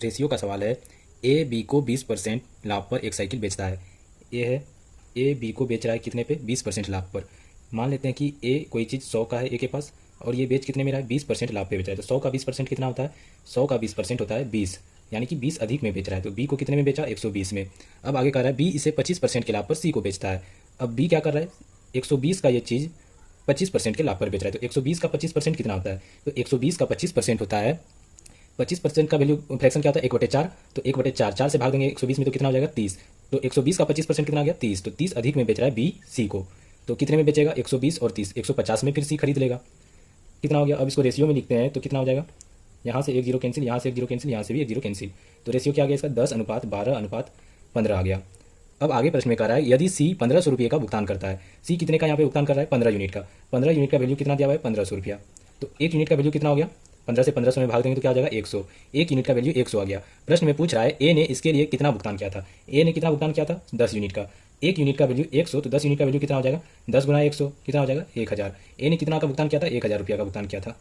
Ratio का सवाल है। ए बी को 20% लाभ पर एक साइकिल बेचता है। ये है ए बी को बेच रहा है कितने पे, 20% लाभ पर। मान लेते हैं कि ए कोई चीज़ 100 का है ए के पास, और ये बेच कितने में रहा है, 20% लाभ पे बेच रहा है। तो 100 का 20% कितना होता है, 100 का 20% होता है 20, यानी कि 20 अधिक में बेच रहा है। तो बी को कितने में बेचा, 120 में। अब आगे कह रहा है बी इसे 25% के लाभ पर सी को बेचता है। अब बी क्या कर रहा है, 120 का ये चीज़ 25% के लाभ पर बेच रहा है। तो 120 का 25% कितना होता है, तो 120 का 25% होता है, 25% का वैल्यू फ्रैक्शन क्या होता है, 1/4। तो 1/4, 4 से भाग देंगे 120 में तो कितना हो जाएगा, 30। तो 120 का 25% कितना आ गया, 30। तो 30 अधिक में बेच रहा है बी सी को। तो कितने में बेचेगा, 120 और 30, 150 में फिर सी खरीद लेगा। कितना हो गया, अब इसको रेशियो में लिखते हैं तो कितना हो जाएगा, यहाँ से एक जीरो कैंसिल, यहाँ से एक जीरो कैंसिल, यहाँ से भी एक जीरो कैंसिल। तो रेशियो क्या आ गया इसका, 10:12:15 आ गया। अब आगे प्रश्न में कह रहा है यदि सी 1500 रुपये का भुगतान करता है। सी कितने का यहाँ पे भुगतान कर रहा है, 15 यूनिट का। 15 यूनिट का वैल्यू कितना दिया हुआ है, 1500 रुपया। तो एक यूनिट का वैल्यू कितना हो गया, 15 से 1500 में भाग देंगे तो क्या हो जाएगा, 100। एक यूनिट का वैल्यू 100 आ गया। प्रश्न में पूछ रहा है ए ने इसके लिए कितना भुगतान किया था। ए ने कितना भुगतान किया था, 10 यूनिट का। एक यूनिट का वैल्यू 100, तो 10 यूनिट का वैल्यू कितना हो जाएगा, 10 गुना 100 कितना हो जाएगा, 1000। ए ने कितना का भुगतान किया था, 1000 रुपया का भुगतान किया था।